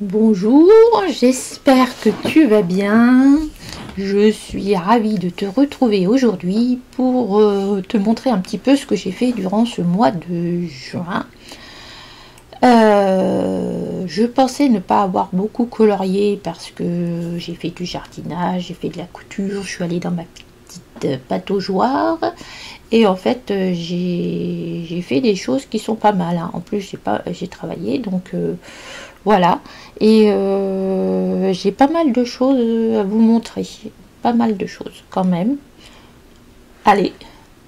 Bonjour, j'espère que tu vas bien. Je suis ravie de te retrouver aujourd'hui pour te montrer un petit peu ce que j'ai fait durant ce mois de juin. Je pensais ne pas avoir beaucoup colorié parce que j'ai fait du jardinage, j'ai fait de la couture, je suis allée dans ma petite pataugeoire et en fait j'ai fait des choses qui sont pas mal, hein. En plus j'ai travaillé donc voilà, et j'ai pas mal de choses à vous montrer, pas mal de choses quand même. Allez,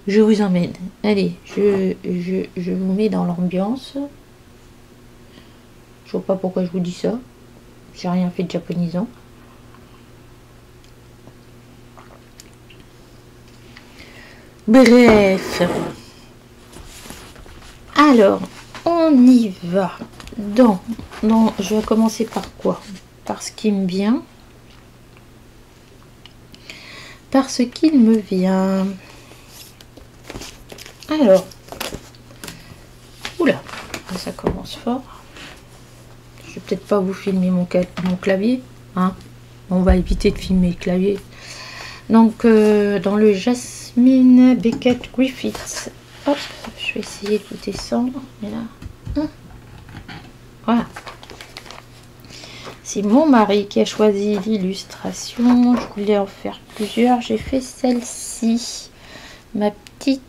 je vous emmène, allez, je vous mets dans l'ambiance. Je vois pas pourquoi je vous dis ça, j'ai rien fait de japonisant. Bref, alors on y va. Je vais commencer par quoi? Par ce qui me vient. Par ce qu'il me vient. Alors, oula, ça commence fort. Je vais peut-être pas vous filmer mon clavier, hein. On va éviter de filmer le clavier. Donc, dans le Jasmine Beckett Griffiths. Hop, je vais essayer de vous descendre. Mais là, voilà. C'est mon mari qui a choisi l'illustration. Je voulais en faire plusieurs. J'ai fait celle-ci. Ma petite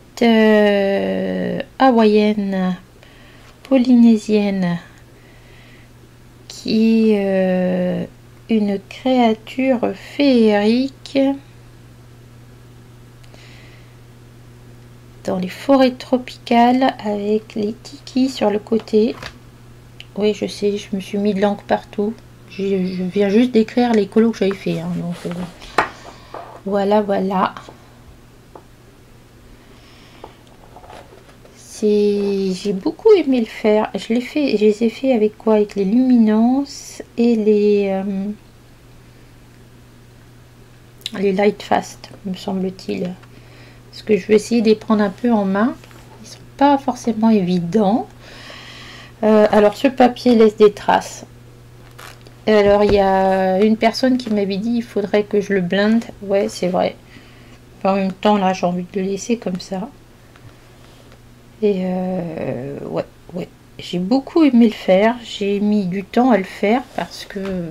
hawaïenne, polynésienne, qui est une créature féerique dans les forêts tropicales avec les tikis sur le côté. Oui, je sais, je me suis mis de l'encre partout. Je viens juste d'écrire les colos que j'avais fait, hein, donc voilà. J'ai beaucoup aimé le faire. Je les ai fait avec quoi? Avec les luminances et les light fast, me semble-t-il. Parce que je vais essayer de les prendre un peu en main. Ils sont pas forcément évidents. Alors ce papier laisse des traces. Alors il y a une personne qui m'avait dit il faudrait que je le blinde. Ouais, c'est vrai. En même temps là j'ai envie de le laisser comme ça. Et ouais, j'ai beaucoup aimé le faire. J'ai mis du temps à le faire parce que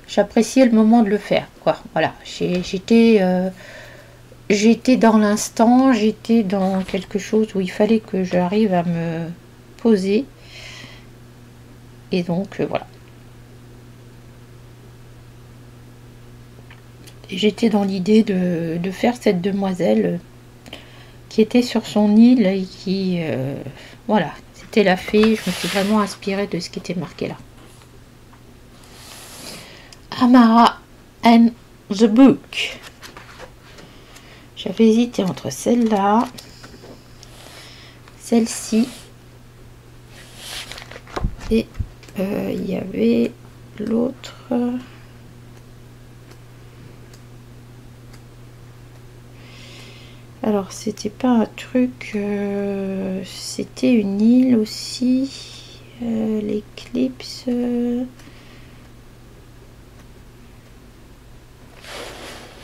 j'appréciais le moment de le faire, quoi. Voilà, j'étais dans l'instant, j'étais dans quelque chose où il fallait que j'arrive à me poser. Et donc voilà. J'étais dans l'idée de faire cette demoiselle qui était sur son île et qui voilà, c'était la fée. Je me suis vraiment inspirée de ce qui était marqué là. Amara and the Book. J'avais hésité entre celle-là, celle-ci et il y avait l'autre. Alors c'était pas un truc, c'était une île aussi, l'éclipse.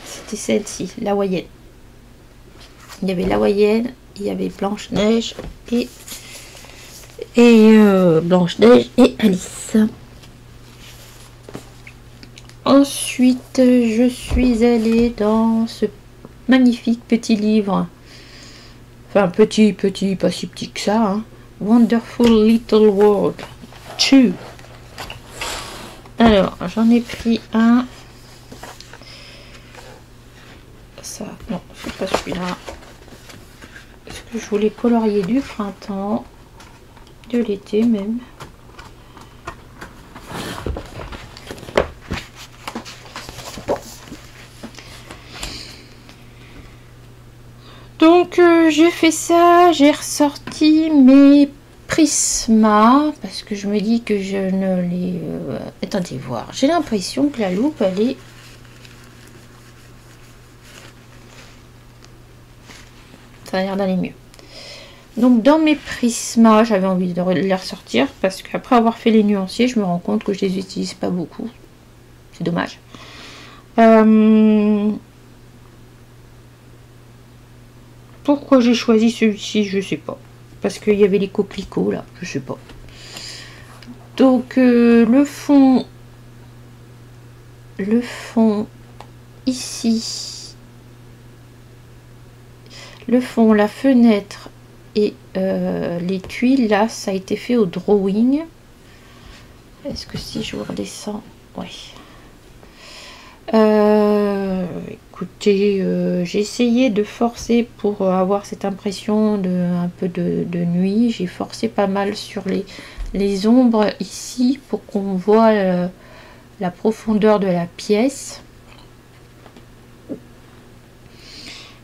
C'était celle-ci, l'hawaïenne. Il y avait l'hawaïenne, il y avait Blanche-Neige et Blanche-Neige et Alice. Ensuite, je suis allée dans ce magnifique petit livre, enfin petit, pas si petit que ça, hein. Wonderful Little World 2. Alors j'en ai pris un, ça, non, c'est pas celui-là, parce que je voulais colorier du printemps, de l'été même. Donc j'ai fait ça, j'ai ressorti mes Prisma parce que je me dis que je ne les... attendez voir, j'ai l'impression que la loupe elle est... Ça a l'air d'aller mieux. Donc dans mes prismas, j'avais envie de les ressortir parce qu'après avoir fait les nuanciers, je me rends compte que je les utilise pas beaucoup. C'est dommage. Pourquoi j'ai choisi celui-ci, je sais pas. Parce qu'il y avait les coquelicots là, je sais pas. Donc le fond ici, le fond, la fenêtre et les tuiles là, ça a été fait au drawing. Est-ce que si je redescends, oui. Écoutez, j'ai essayé de forcer pour avoir cette impression de un peu de nuit. J'ai forcé pas mal sur les ombres ici pour qu'on voit la profondeur de la pièce.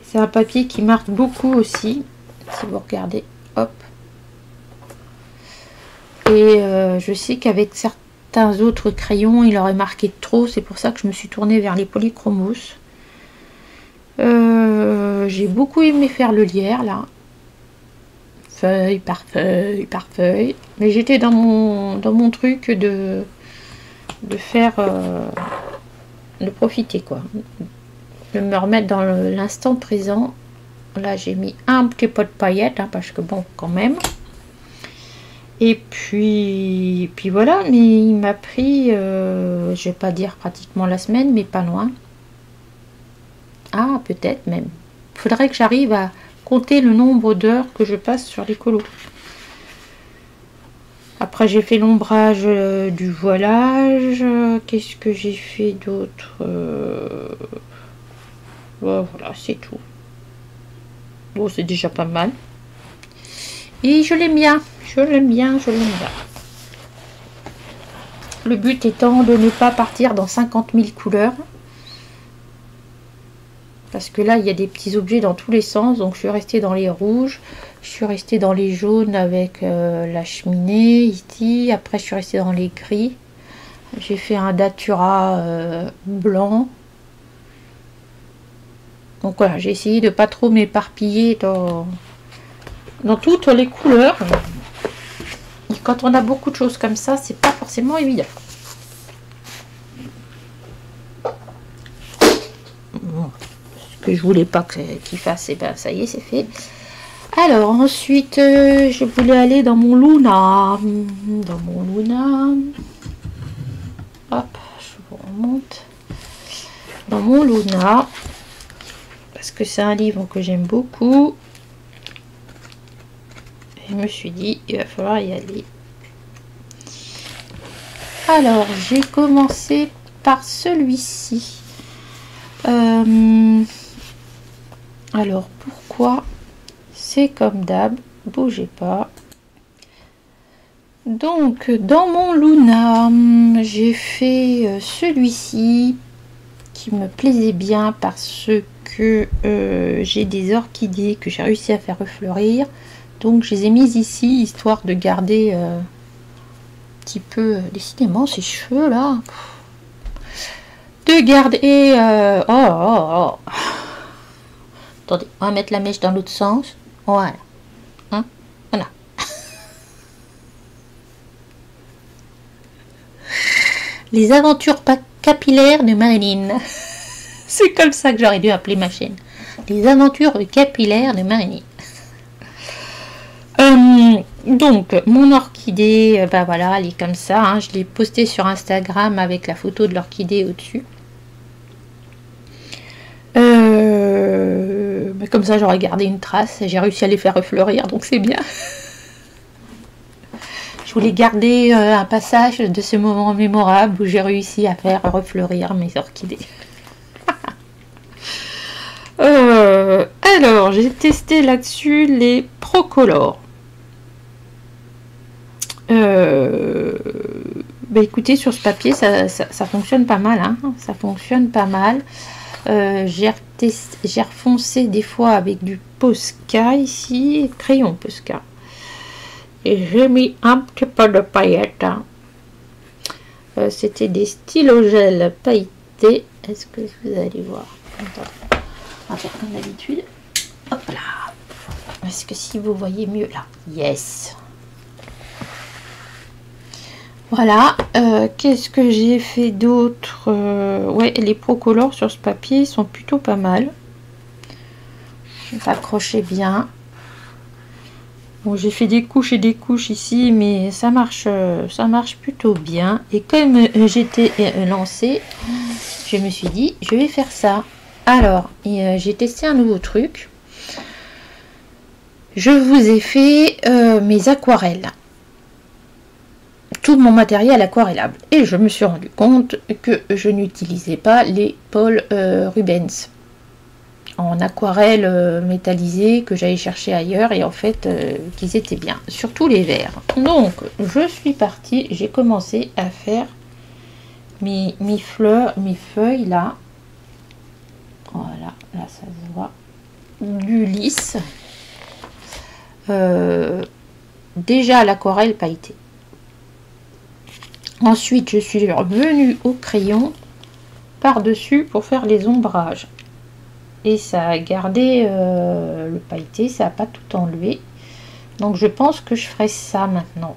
C'est un papier qui marque beaucoup aussi, si vous regardez, hop. Et je sais qu'avec certains autres crayons, il aurait marqué trop, c'est pour ça que je me suis tournée vers les polychromos. J'ai beaucoup aimé faire le lierre là, feuille par feuille par feuille, mais j'étais dans mon truc de faire de profiter quoi, de me remettre dans l'instant présent. Là j'ai mis un petit peu de paillettes hein, parce que bon quand même. Et puis voilà, mais il m'a pris je vais pas dire pratiquement la semaine, mais pas loin. Ah, peut-être même. Il faudrait que j'arrive à compter le nombre d'heures que je passe sur les colos. Après, j'ai fait l'ombrage du voilage. Qu'est-ce que j'ai fait d'autre voilà, c'est tout. Bon, c'est déjà pas mal. Et je l'aime bien. Je l'aime bien, je l'aime bien. Le but étant de ne pas partir dans 50 000 couleurs. Parce que là, il y a des petits objets dans tous les sens. Donc, je suis restée dans les rouges. Je suis restée dans les jaunes avec la cheminée ici. Après, je suis restée dans les gris. J'ai fait un datura blanc. Donc, voilà, j'ai essayé de pas trop m'éparpiller dans toutes les couleurs. Et quand on a beaucoup de choses comme ça, c'est pas forcément évident. Que je voulais pas qu'il fasse, et ben ça y est, c'est fait. Alors ensuite je voulais aller dans mon Luna, hop, je vous remonte dans mon Luna parce que c'est un livre que j'aime beaucoup et je me suis dit il va falloir y aller. Alors j'ai commencé par celui-ci. Alors pourquoi? C'est comme d'hab, bougez pas. Donc dans mon Luna, j'ai fait celui-ci qui me plaisait bien parce que j'ai des orchidées que j'ai réussi à faire refleurir. Donc je les ai mises ici histoire de garder un petit peu décidément ces cheveux là. De garder oh. Attendez, on va mettre la mèche dans l'autre sens. Voilà. Hein? Voilà. Les aventures capillaires de Marilyn. C'est comme ça que j'aurais dû appeler ma chaîne. Les aventures capillaires de Marilyn. Donc, mon orchidée, bah voilà, elle est comme ça. Hein, je l'ai postée sur Instagram avec la photo de l'orchidée au-dessus. Mais comme ça j'aurais gardé une trace et j'ai réussi à les faire refleurir, donc c'est bien. Je voulais garder un passage de ce moment mémorable où j'ai réussi à faire refleurir mes orchidées. Alors j'ai testé là-dessus les Procolor. Bah écoutez, sur ce papier ça fonctionne pas mal, hein, ça fonctionne pas mal. J'ai refoncé des fois avec du Posca ici, crayon Posca, et j'ai mis un petit peu de paillettes, hein. C'était des stylogels pailletés. Est-ce que vous allez voir? Attends. On va faire comme d'habitude, hop là, Est-ce que si vous voyez mieux là? Yes. Voilà. Qu'est-ce que j'ai fait d'autre? Ouais, les Procolor sur ce papier sont plutôt pas mal. Accrochez bien. Bon, j'ai fait des couches et des couches ici, mais ça marche plutôt bien. Et comme j'étais lancée, je me suis dit, je vais faire ça. Alors, j'ai testé un nouveau truc. Je vous ai fait mes aquarelles. Tout mon matériel aquarellable. Et je me suis rendu compte que je n'utilisais pas les Paul Rubens en aquarelle métallisée que j'allais chercher ailleurs, et en fait qu'ils étaient bien, surtout les verts. Donc je suis partie, j'ai commencé à faire mes feuilles là. Voilà, là ça se voit, du lisse. Déjà à l'aquarelle pailletée. Ensuite je suis revenue au crayon par dessus pour faire les ombrages. Et ça a gardé le pailleté, ça n'a pas tout enlevé. Donc je pense que je ferai ça maintenant.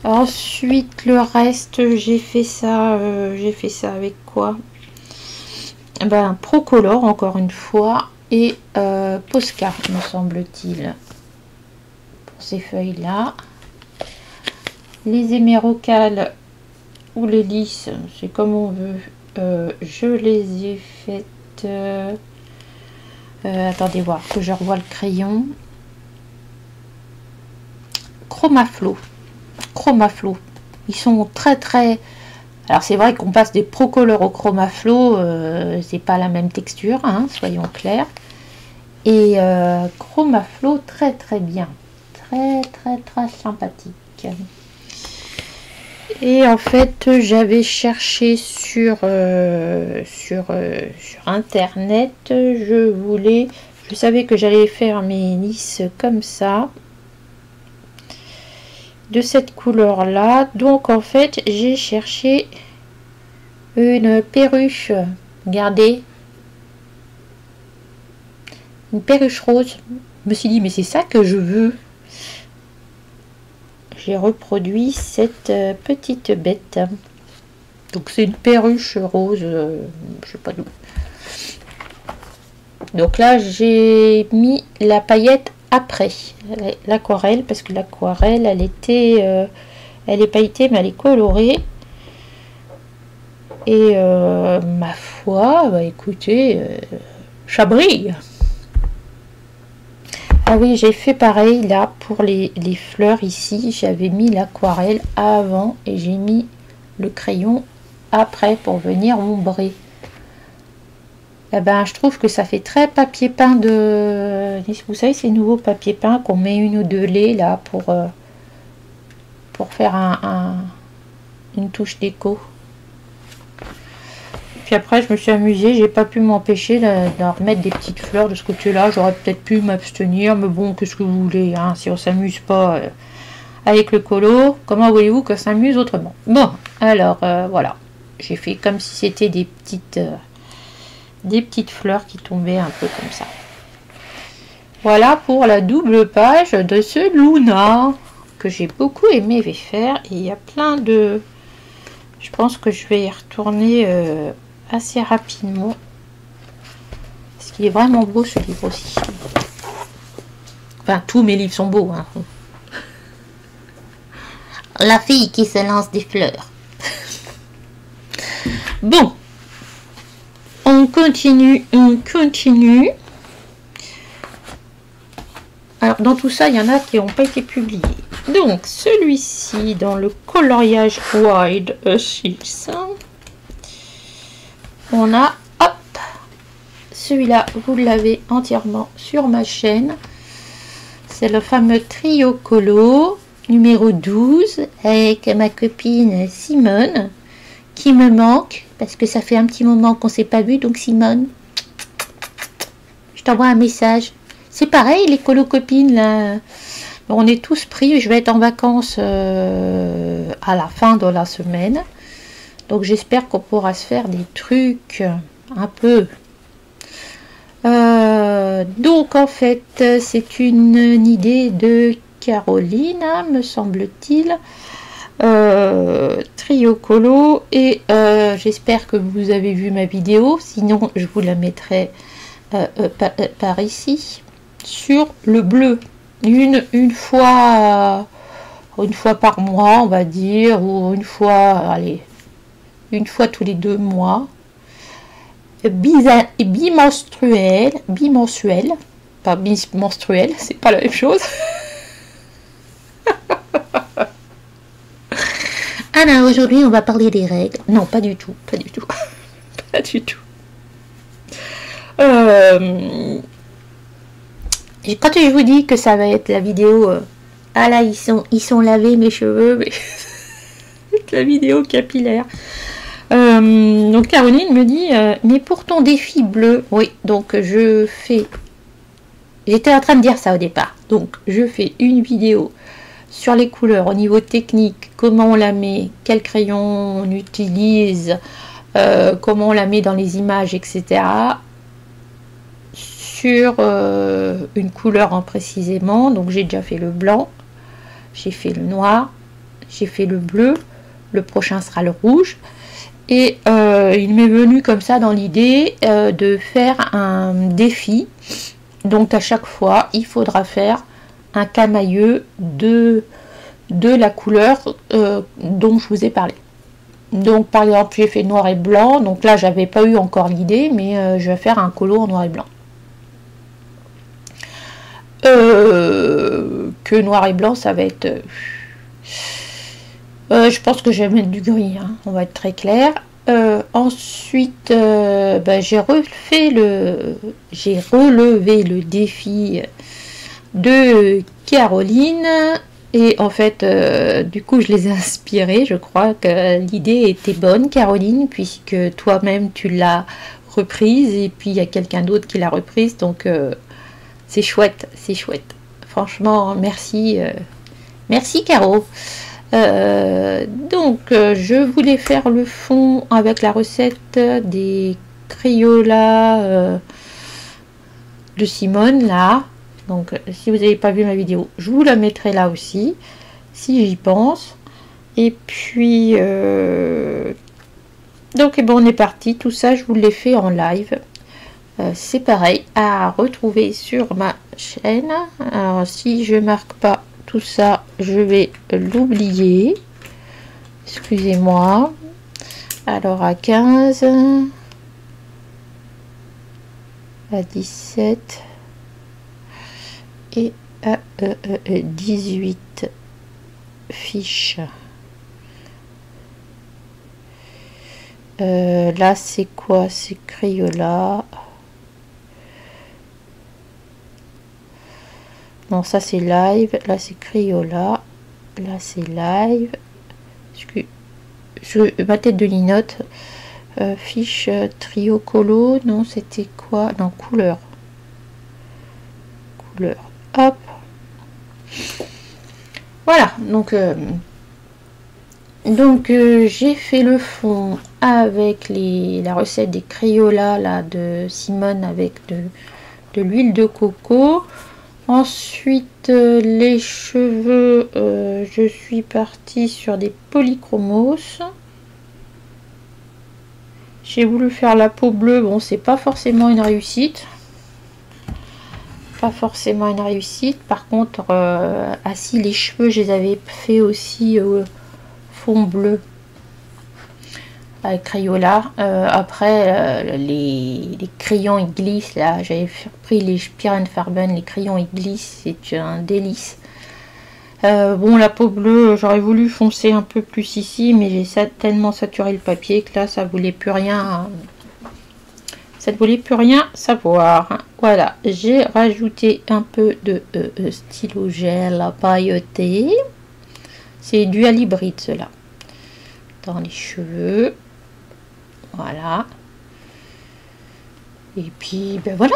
Ensuite le reste, j'ai fait ça avec quoi? Ben Procolor encore une fois, et Posca me semble-t-il, pour ces feuilles là. Les émérocales ou les lisses, c'est comme on veut. Je les ai faites. Attendez voir que je revois le crayon. Chromaflo. Ils sont très. Alors c'est vrai qu'on passe des Procolor au Chromaflo, c'est pas la même texture, hein, soyons clairs. Et Chromaflo très bien, très sympathique. Et en fait j'avais cherché sur internet, je savais que j'allais faire mes lisses comme ça, de cette couleur là. Donc en fait j'ai cherché une perruche, regardez, une perruche rose. Je me suis dit mais c'est ça que je veux. J'ai reproduit cette petite bête. Donc c'est une perruche rose, je sais pas d'où. Donc là j'ai mis la paillette après l'aquarelle, parce que l'aquarelle elle est pailletée mais elle est colorée. Et ma foi, bah écoutez, ça brille. Ah oui, j'ai fait pareil là pour les fleurs ici. J'avais mis l'aquarelle avant et j'ai mis le crayon après pour venir ombrer. Eh ben, je trouve que ça fait très papier peint de... Vous savez, ces nouveaux papier peint qu'on met une ou deux laits là pour faire une touche déco. Puis après je me suis amusée, j'ai pas pu m'empêcher de remettre des petites fleurs de ce côté là. J'aurais peut-être pu m'abstenir, mais bon, qu'est-ce que vous voulez, hein, si on s'amuse pas avec le colo, comment voulez-vous qu'on s'amuse autrement? Bon, alors voilà, j'ai fait comme si c'était des petites fleurs qui tombaient un peu comme ça. Voilà pour la double page de ce Luna que j'ai beaucoup aimé faire. Et il y a plein de... Je pense que je vais y retourner assez rapidement, parce qu'il est vraiment beau ce livre aussi. Enfin, tous mes livres sont beaux, hein. La fille qui se lance des fleurs. Bon, on continue. Alors dans tout ça il y en a qui n'ont pas été publiés. Donc celui-ci dans le coloriage Wide 6, on a, hop, celui-là vous l'avez entièrement sur ma chaîne. C'est le fameux trio colo numéro 12 avec ma copine Simone qui me manque parce que ça fait un petit moment qu'on s'est pas vu. Donc Simone, je t'envoie un message. C'est pareil les colo copines là, on est tous pris. Je vais être en vacances à la fin de la semaine, donc j'espère qu'on pourra se faire des trucs un peu Donc en fait c'est une idée de Caroline, me semble-t-il. Trio Colo, et j'espère que vous avez vu ma vidéo, sinon je vous la mettrai par ici, sur le bleu, une fois par mois on va dire, ou une fois, allez, une fois tous les 2 mois, bimensuel, pas bimenstruel, c'est pas la même chose. Alors aujourd'hui on va parler des règles. Non, pas du tout, pas du tout. Pas du tout. Quand je vous dis que ça va être la vidéo, ah là ils sont lavés mes cheveux, mais la vidéo capillaire. Donc Caroline me dit, mais pour ton défi bleu, oui, donc je fais, j'étais en train de dire ça au départ, donc je fais une vidéo sur les couleurs au niveau technique, comment on la met, quel crayon on utilise, comment on la met dans les images, etc. Sur une couleur en précisément. Donc j'ai déjà fait le blanc, j'ai fait le noir, j'ai fait le bleu, le prochain sera le rouge. Et il m'est venu comme ça dans l'idée de faire un défi. Donc à chaque fois, il faudra faire un camailleux de la couleur dont je vous ai parlé. Donc par exemple, j'ai fait noir et blanc. Donc là, j'avais pas eu encore l'idée, mais je vais faire un colo en noir et blanc. Que noir et blanc, ça va être... je pense que je vais mettre du gris, hein, on va être très clair. Ensuite, j'ai relevé le défi de Caroline, et en fait du coup je les ai inspirés. Je crois que l'idée était bonne, Caroline, puisque toi-même tu l'as reprise, et puis il y a quelqu'un d'autre qui l'a reprise, donc c'est chouette, c'est chouette. Franchement, merci, merci Caro. Donc je voulais faire le fond avec la recette des Crayola de Simone là. Donc si vous n'avez pas vu ma vidéo, je vous la mettrai là aussi si j'y pense. Et puis donc on est parti. Tout ça je vous l'ai fait en live. C'est pareil à retrouver sur ma chaîne. Alors si je marque pas tout ça, je vais l'oublier, excusez-moi. Alors à 15, à 17 et à 18 fiches. Là c'est quoi? C'est Crayola. Non, ça c'est live. Là c'est Crayola. Là c'est live. Ma tête de linotte. Fiche trio colo. Non, c'était quoi? Non, couleur. Couleur. Hop. Voilà. Donc j'ai fait le fond avec la recette des Crayola là de Simone avec de l'huile de coco. Ensuite les cheveux, je suis partie sur des polychromos. J'ai voulu faire la peau bleue. Bon, c'est pas forcément une réussite. Pas forcément une réussite. Par contre, si les cheveux, je les avais fait aussi fond bleu avec Crayola. Après les crayons ils glissent là, j'avais pris les Piranfarben, les crayons ils glissent, c'est un délice. Bon, la peau bleue, j'aurais voulu foncer un peu plus ici, mais j'ai tellement saturé le papier que là ça voulait plus rien, ça ne voulait plus rien savoir. Voilà, j'ai rajouté un peu de stylo gel à pailleter. C'est du hybride cela dans les cheveux. Voilà. Et puis ben voilà,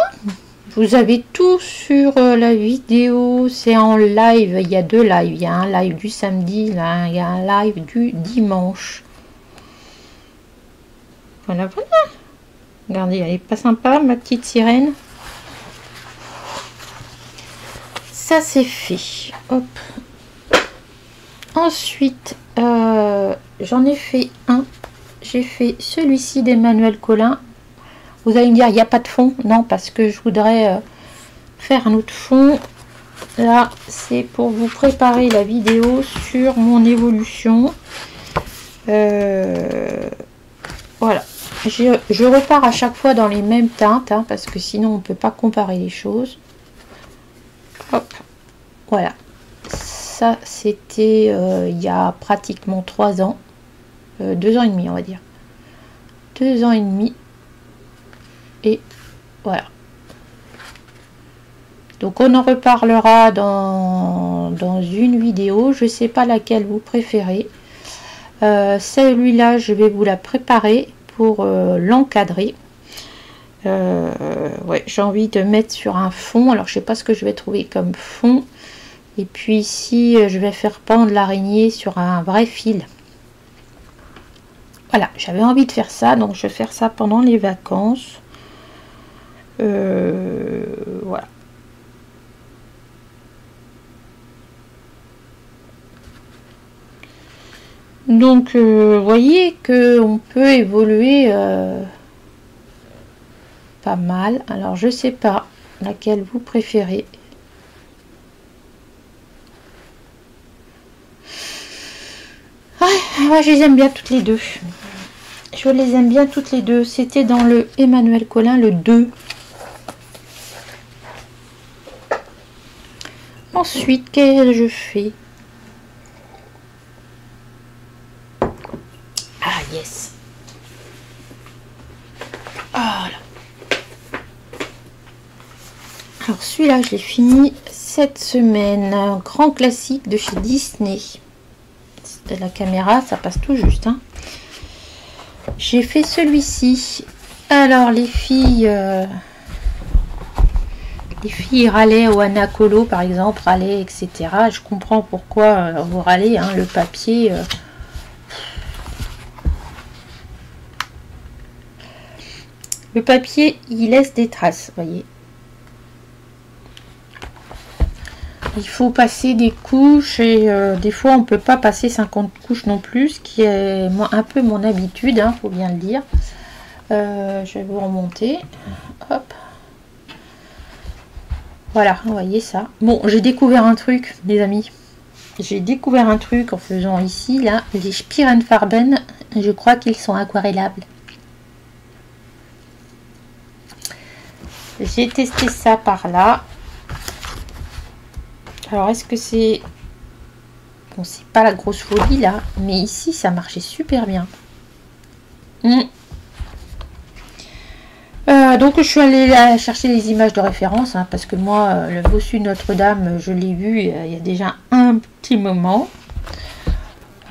vous avez tout sur la vidéo. C'est en live, il y a 2 lives, il y a un live du samedi là, il y a un live du dimanche. Voilà, voilà. Regardez, elle est pas sympa ma petite sirène. ça c'est fait. Hop. Ensuite, j'en ai fait un. J'ai fait celui-ci d'Emmanuel Colin. Vous allez me dire, il n'y a pas de fond. Non, parce que je voudrais faire un autre fond. Là, c'est pour vous préparer la vidéo sur mon évolution. Voilà. Je repars à chaque fois dans les mêmes teintes, hein, parce que sinon on ne peut pas comparer les choses. Hop. Voilà. Ça, c'était il y a pratiquement 3 ans. 2 ans et demi, on va dire. 2 ans et demi. Et voilà. Donc on en reparlera dans une vidéo. Je ne sais pas laquelle vous préférez. Celui-là, je vais vous la préparer pour l'encadrer. Ouais, j'ai envie de mettre sur un fond. Alors je sais pas ce que je vais trouver comme fond. Et puis ici, je vais faire pendre l'araignée sur un vrai fil. Voilà, j'avais envie de faire ça, donc je vais faire ça pendant les vacances. Voilà. Donc, vous voyez que on peut évoluer pas mal. Alors, je sais pas laquelle vous préférez. Ouais, je les aime bien toutes les deux. Je les aime bien toutes les deux. C'était dans le Emmanuel Colin, le 2. Ensuite, qu'est-ce que je fais? Ah, yes. Voilà. Alors, celui-là, je l'ai fini cette semaine. Un grand classique de chez Disney. De la caméra, ça passe tout juste. Hein. J'ai fait celui-ci. Alors, les filles râlaient au Anacolo, par exemple, râlaient, etc. Je comprends pourquoi vous râlez. Hein, le papier... Le papier, il laisse des traces, voyez. Il faut passer des couches et des fois on peut pas passer 50 couches non plus, ce qui est un peu mon habitude, hein, faut bien le dire. Je vais vous remonter. Hop. Voilà, vous voyez ça. Bon, j'ai découvert un truc, les amis. J'ai découvert un truc en faisant ici, là, les Spirenfarben. Je crois qu'ils sont aquarellables. J'ai testé ça par là. Alors, est-ce que c'est... Bon, c'est pas la grosse folie, là. Mais ici, ça marchait super bien. Donc, je suis allée chercher les images de référence. Hein, parce que moi, le Bossu Notre-Dame, je l'ai vu il y a déjà un petit moment.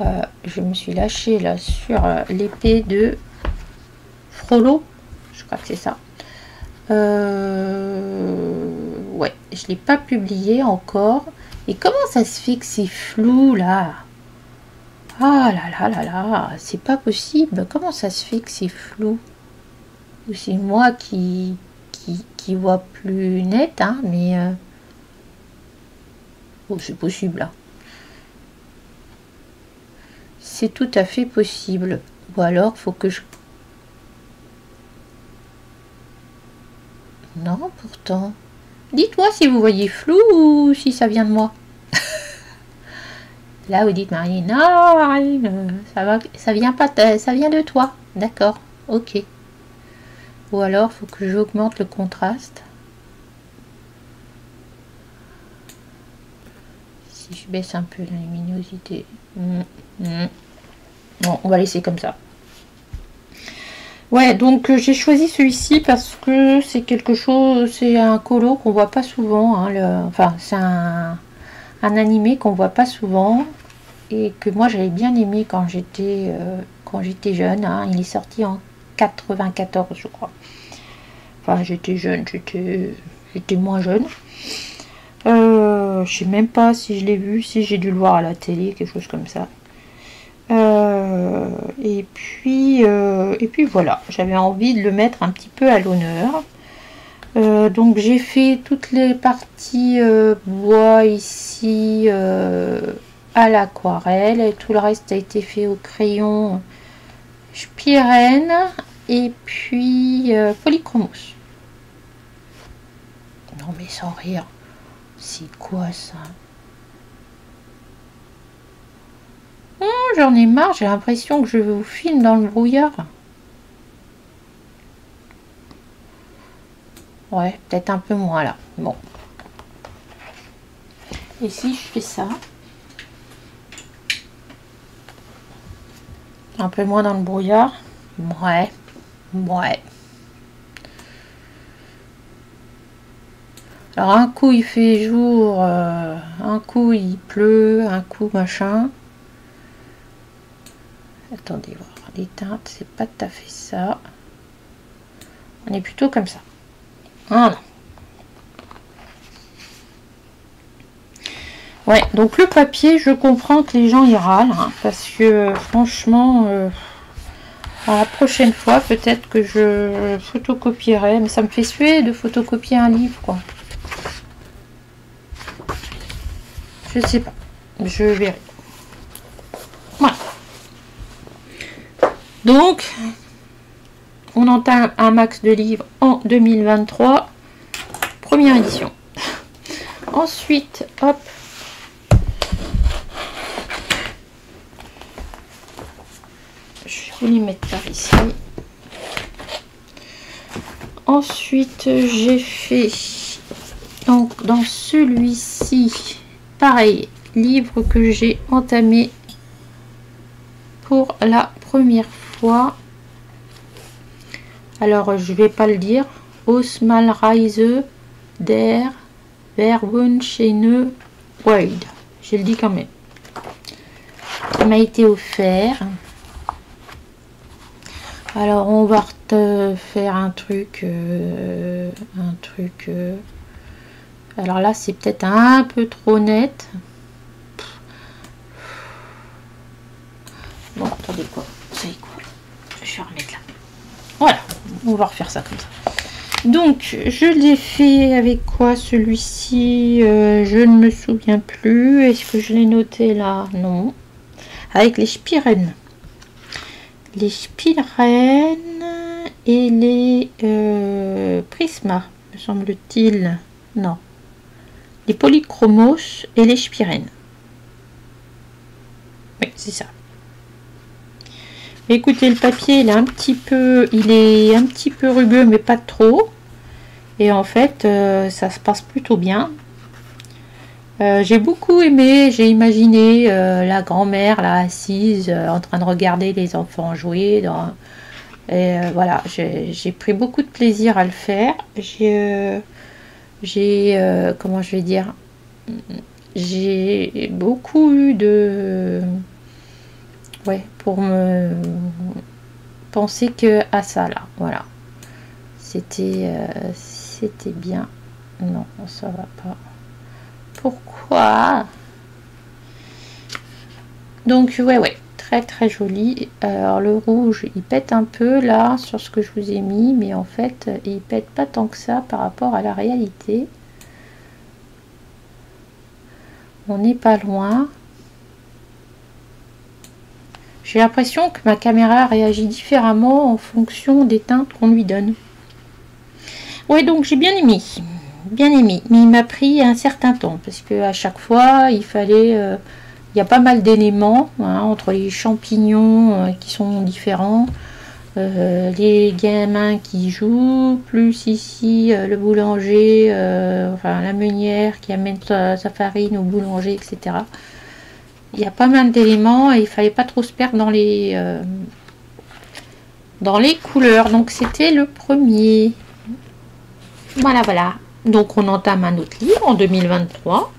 Je me suis lâchée, là, sur l'épée de Frollo. Je crois que c'est ça. Ouais, je l'ai pas publié encore. Et comment ça se fait que c'est flou là? Ah là là là là, c'est pas possible. Comment ça se fait que c'est flou? Ou c'est moi qui vois plus net, hein, mais oh, c'est possible là. C'est tout à fait possible. Ou alors faut que je... Non, pourtant. Dites-moi si vous voyez flou ou si ça vient de moi. Là, vous dites, Marine, non, Marine, ça vient pas, ça vient de toi. D'accord, ok. Ou alors, faut que j'augmente le contraste. Si je baisse un peu la luminosité. Bon, on va laisser comme ça. Ouais, donc j'ai choisi celui-ci parce que c'est quelque chose, c'est un colo qu'on voit pas souvent. Hein, enfin, c'est un animé qu'on voit pas souvent et que moi j'avais bien aimé quand j'étais jeune. Hein. Il est sorti en 94, je crois. Enfin, j'étais jeune, j'étais moins jeune. Je sais même pas si je l'ai vu, si j'ai dû le voir à la télé, quelque chose comme ça. Et puis voilà, j'avais envie de le mettre un petit peu à l'honneur. Donc j'ai fait toutes les parties bois ici à l'aquarelle et tout le reste a été fait au crayon Spirène et puis Polychromos. Non mais sans rire, c'est quoi ça? Oh, j'en ai marre, j'ai l'impression que je vous filme dans le brouillard. Ouais, peut-être un peu moins là. Bon. Et si je fais ça, un peu moins dans le brouillard. Ouais, ouais. Alors un coup il fait jour, un coup il pleut, un coup machin. Attendez, voir les teintes, c'est pas tout à fait ça. On est plutôt comme ça. Voilà. Ouais, donc le papier, je comprends que les gens y râlent, hein, parce que franchement, la prochaine fois, peut-être que je photocopierai, mais ça me fait suer de photocopier un livre, quoi. Je sais pas, je verrai. Voilà. Donc, on entame un max de livres en 2023, première édition. Ensuite, hop. Je vais les mettre par ici. Ensuite, j'ai fait donc dans celui-ci, pareil, livre que j'ai entamé pour la première fois. Alors, je vais pas le dire. Osmalreise der Verwunschene Welt. Je le dis quand même. Il m'a été offert. Alors, on va faire un truc. Alors là, c'est peut-être un peu trop net. Bon, attendez quoi. Vous savez quoi? Je vais remettre là. Voilà, on va refaire ça comme ça. Donc, je l'ai fait avec quoi celui-ci? Je ne me souviens plus. Est-ce que je l'ai noté là? Non. Avec les Spirènes. Les Spirènes et les Prisma, me semble-t-il. Non. Les Polychromos et les Spirènes. Oui, c'est ça. Écoutez, le papier, il est un petit peu rugueux, mais pas trop. Et en fait, ça se passe plutôt bien. J'ai beaucoup aimé, j'ai imaginé la grand-mère là assise en train de regarder les enfants jouer. Et voilà, j'ai pris beaucoup de plaisir à le faire. Comment je vais dire, j'ai beaucoup eu de... Ouais, pour me penser que à ça là, voilà. C'était bien. Non, ça va pas. Pourquoi? Donc ouais, très très joli. Alors le rouge, il pète un peu là sur ce que je vous ai mis, mais en fait, il pète pas tant que ça par rapport à la réalité. On n'est pas loin. J'ai l'impression que ma caméra réagit différemment en fonction des teintes qu'on lui donne. Ouais, donc j'ai bien aimé, mais il m'a pris un certain temps parce que à chaque fois il fallait, il y a pas mal d'éléments hein, entre les champignons qui sont différents, les gamins qui jouent, plus ici le boulanger, enfin la meunière qui amène sa farine au boulanger, etc. Il y a pas mal d'éléments et il fallait pas trop se perdre dans les couleurs. Donc c'était le premier. Voilà, voilà. Donc on entame un autre livre en 2023.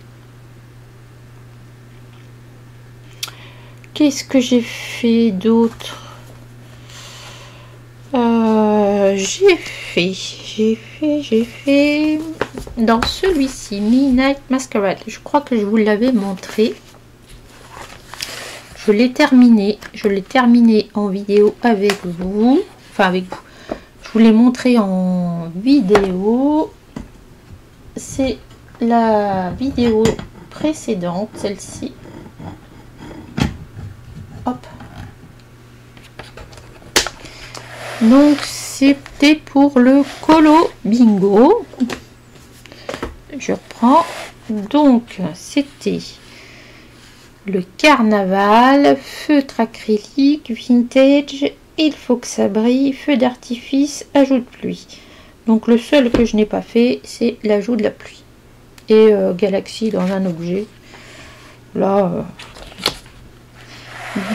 Qu'est-ce que j'ai fait d'autre? J'ai fait dans celui-ci Midnight Masquerade. Je crois que je vous l'avais montré. Je l'ai terminé en vidéo avec vous. Enfin avec vous. Je vous l'ai montré en vidéo. C'est la vidéo précédente, celle-ci. Hop. Donc c'était pour le colo bingo. Je reprends. Donc c'était le carnaval, feutre acrylique, vintage, il faut que ça brille, feu d'artifice, ajout de pluie. Donc le seul que je n'ai pas fait, c'est l'ajout de la pluie. Et galaxie dans un objet. Là.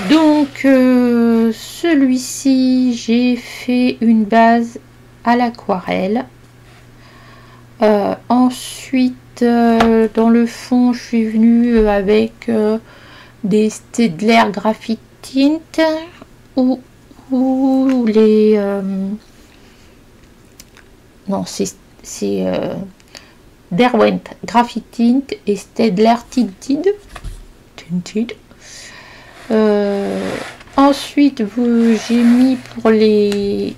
Donc celui-ci, j'ai fait une base à l'aquarelle. Ensuite, dans le fond, je suis venue avec des Staedtler Graphite Tint ou les non, c'est Derwent Graphite Tint et Staedtler Tinted. Ensuite, j'ai mis pour les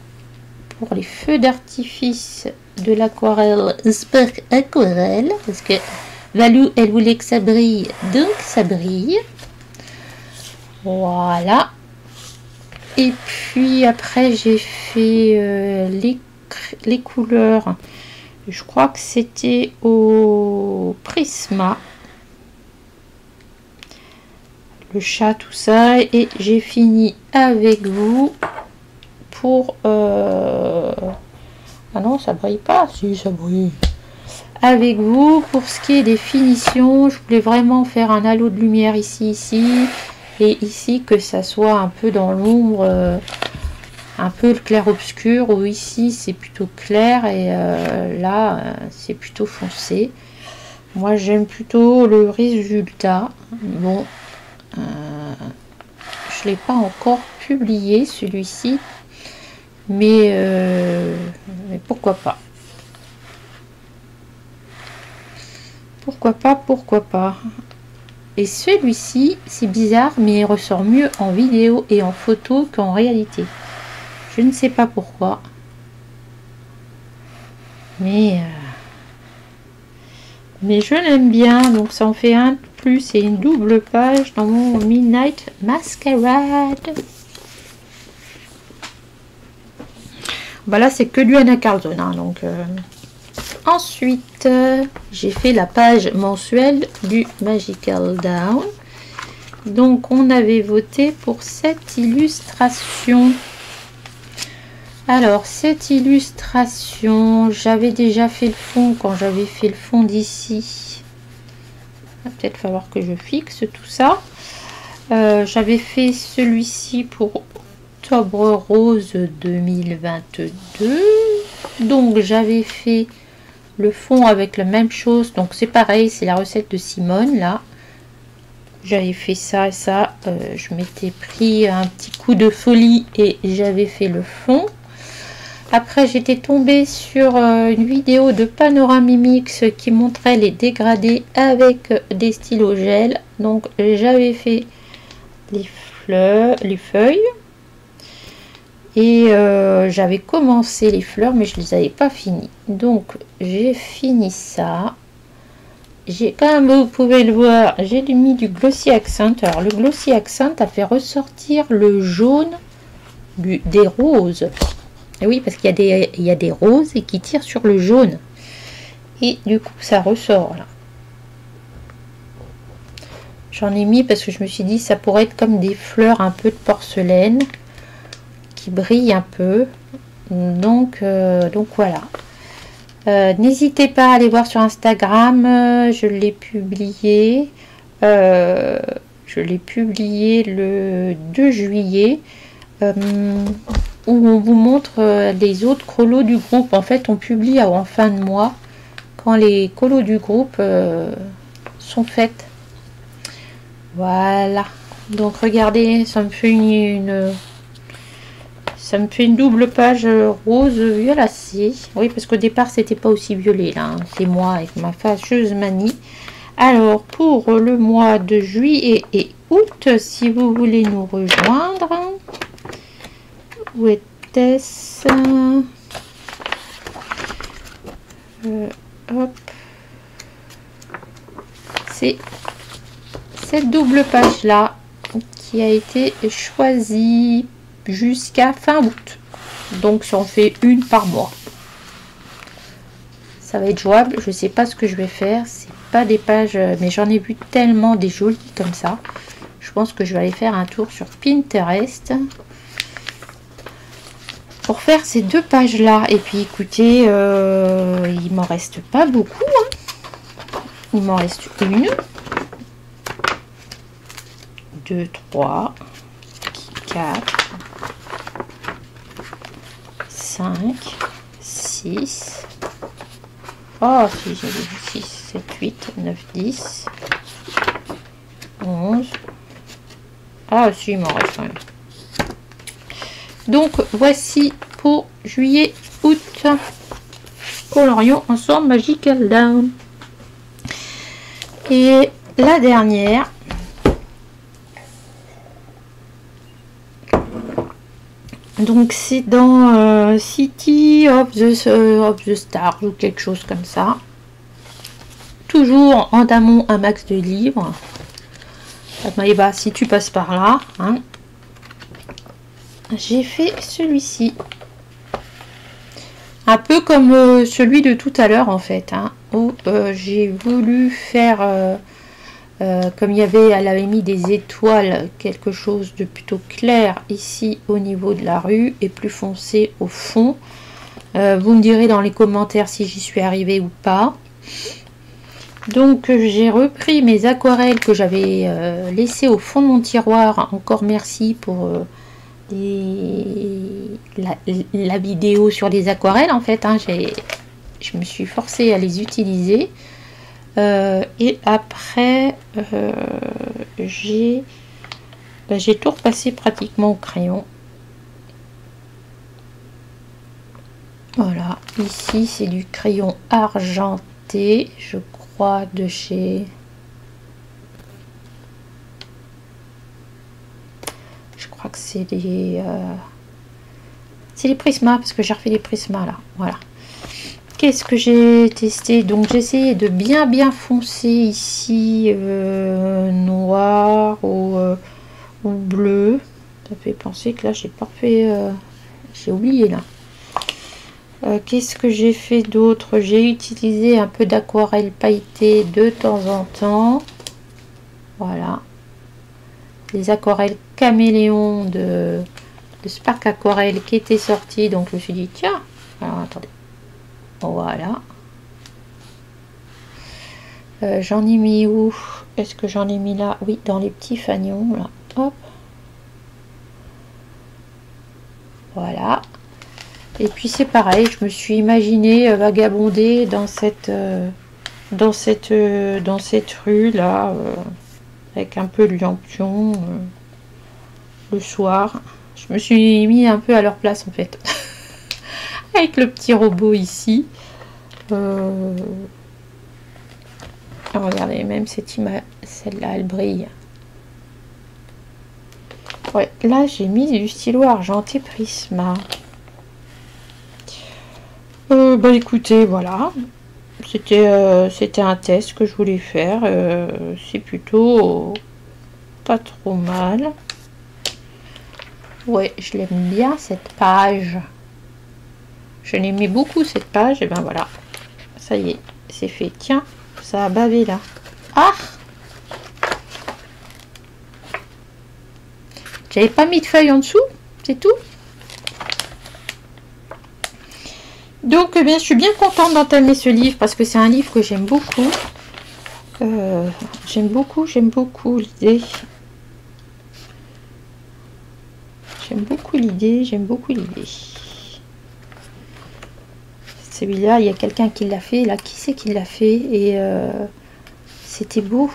feux d'artifice de l'aquarelle Spark Aquarelle, parce que Valou, elle voulait que ça brille, donc ça brille. Voilà. Et puis après, j'ai fait les couleurs. Je crois que c'était au Prisma. Le chat, tout ça. Et j'ai fini avec vous pour... Ah non, ça brille pas. Si, ça brille. Avec vous, pour ce qui est des finitions, je voulais vraiment faire un halo de lumière ici, et ici, que ça soit un peu dans l'ombre, un peu le clair-obscur, où ici, c'est plutôt clair, et là, c'est plutôt foncé. Moi, j'aime plutôt le résultat. Bon, je ne l'ai pas encore publié, celui-ci. Mais pourquoi pas. Pourquoi pas. Et celui-ci, c'est bizarre, mais il ressort mieux en vidéo et en photo qu'en réalité. Je ne sais pas pourquoi. Mais je l'aime bien. Donc ça en fait un de plus et une double page dans mon Midnight Masquerade. Bah là c'est que du Anna Carlson, hein, donc ensuite j'ai fait la page mensuelle du Magical Down. Donc on avait voté pour cette illustration. Alors cette illustration, j'avais déjà fait le fond quand j'avais fait le fond d'ici. Il va peut-être falloir que je fixe tout ça. J'avais fait celui-ci pour Octobre Rose 2022. Donc j'avais fait le fond avec la même chose, donc c'est pareil, c'est la recette de Simone. Là j'avais fait ça et ça, je m'étais pris un petit coup de folie et j'avais fait le fond. Après j'étais tombée sur une vidéo de Panoramimix qui montrait les dégradés avec des stylos gel. Donc j'avais fait les fleurs, les feuilles. Et j'avais commencé les fleurs, mais je les avais pas fini. Donc j'ai fini ça. J'ai, comme vous pouvez le voir, j'ai mis du Glossy Accent. Alors le Glossy Accent a fait ressortir le jaune des roses. Et oui, parce qu'il y a des roses et qui tirent sur le jaune. Et du coup ça ressort là. J'en ai mis parce que je me suis dit ça pourrait être comme des fleurs un peu de porcelaine qui brille un peu, donc voilà. N'hésitez pas à aller voir sur Instagram, je l'ai publié le 2 juillet où on vous montre les autres colos du groupe. En fait on publie en fin de mois quand les colos du groupe sont faites. Voilà, donc regardez, ça me fait une double page rose violacée. Oui, parce qu'au départ, c'était pas aussi violet, là. Hein. C'est moi avec ma fâcheuse manie. Alors, pour le mois de juillet et août, si vous voulez nous rejoindre. Où était-ce? Hop. C'est cette double page là qui a été choisie jusqu'à fin août. Donc ça en fait une par mois. Ça va être jouable. Je sais pas ce que je vais faire. C'est pas des pages, mais j'en ai vu tellement des jolies comme ça. Je pense que je vais aller faire un tour sur Pinterest pour faire ces deux pages là. Et puis écoutez, il m'en reste pas beaucoup, hein. Il m'en reste une, 2, 3, 4, 5, 6. Oh, si j'ai vu 6, 7, 8, 9, 10, 11. Ah, si, il m'en reste quand même. Donc, voici pour juillet, août. Colorions ensemble Magical Down. Et la dernière. Donc, c'est dans City of the Stars ou quelque chose comme ça. Toujours en amont un max de livres. Et bah, si tu passes par là, hein. J'ai fait celui-ci. Un peu comme celui de tout à l'heure, en fait. Hein, où j'ai voulu faire... comme il y avait, elle avait mis des étoiles, quelque chose de plutôt clair ici au niveau de la rue et plus foncé au fond. Vous me direz dans les commentaires si j'y suis arrivée ou pas. Donc j'ai repris mes aquarelles que j'avais laissées au fond de mon tiroir. Encore merci pour la vidéo sur les aquarelles en fait. Hein, je me suis forcée à les utiliser. Et après j'ai tout repassé pratiquement au crayon. Voilà, ici c'est du crayon argenté, je crois, de chez... Je crois que c'est les Prisma, parce que j'ai refait les Prisma là, voilà. Qu'est-ce que j'ai testé? Donc j'ai essayé de bien foncer ici, noir ou bleu. Ça fait penser que là j'ai pas fait, j'ai oublié là. Qu'est-ce que j'ai fait d'autre? J'ai utilisé un peu d'aquarelle pailletée de temps en temps. Voilà. Les aquarelles caméléon de Spark Aquarelle qui étaient sorties. Donc je me suis dit tiens, alors attendez. Voilà. J'en ai mis où? Est-ce que j'en ai mis là? Oui, dans les petits fanions là. Hop. Voilà. Et puis c'est pareil, je me suis imaginé vagabonder dans cette rue là, avec un peu de lampion le soir. Je me suis mis un peu à leur place en fait, avec le petit robot ici. Regardez, même cette image, celle-là, elle brille. Ouais, là j'ai mis du stylo argenté Prisma. Bah écoutez, voilà, c'était un test que je voulais faire. C'est plutôt pas trop mal. Ouais, je l'aime bien cette page. Je l'aimais beaucoup cette page. Et ben voilà, ça y est, c'est fait. Tiens, ça a bavé là. Ah, j'avais pas mis de feuille en dessous, c'est tout. Donc eh bien, je suis bien contente d'entamer ce livre parce que c'est un livre que j'aime beaucoup. J'aime beaucoup l'idée. J'aime beaucoup l'idée. Celui-là, il y a quelqu'un qui l'a fait. Là, qui c'est qui l'a fait? Et c'était beau.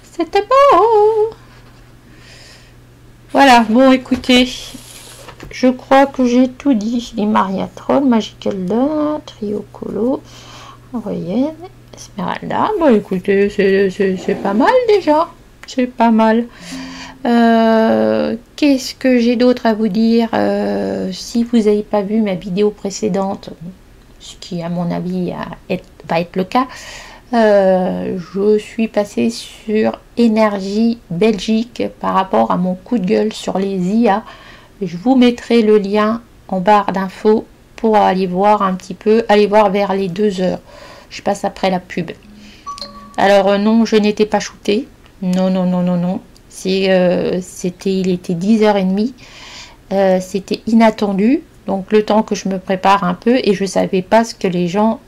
C'était beau. Voilà, bon, écoutez. Je crois que j'ai tout dit. Les Mariatrol, Magical Down, Trio Colo, Royenne, Esmeralda. Bon, écoutez, c'est pas mal déjà. C'est pas mal. Qu'est-ce que j'ai d'autre à vous dire? Si vous n'avez pas vu ma vidéo précédente ce qui à mon avis va être le cas. Je suis passée sur Énergie Belgique par rapport à mon coup de gueule sur les IA. Je vous mettrai le lien en barre d'infos pour aller voir un petit peu, aller voir vers les 2 heures. Je passe après la pub. Alors non, je n'étais pas shootée. Non, non, non, non, non. Il était 10h30. C'était inattendu. Donc le temps que je me prépare un peu et je ne savais pas ce que les gens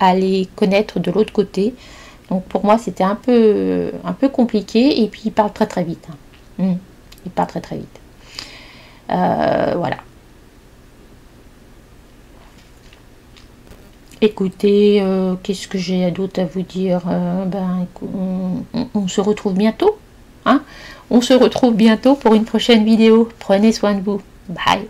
allaient connaître de l'autre côté. Donc pour moi c'était un peu compliqué et puis il parle très très vite. Il parle très très vite. Voilà. Écoutez, qu'est-ce que j'ai d'autre à vous dire? On se retrouve bientôt. Hein, on se retrouve bientôt pour une prochaine vidéo. Prenez soin de vous. Bye.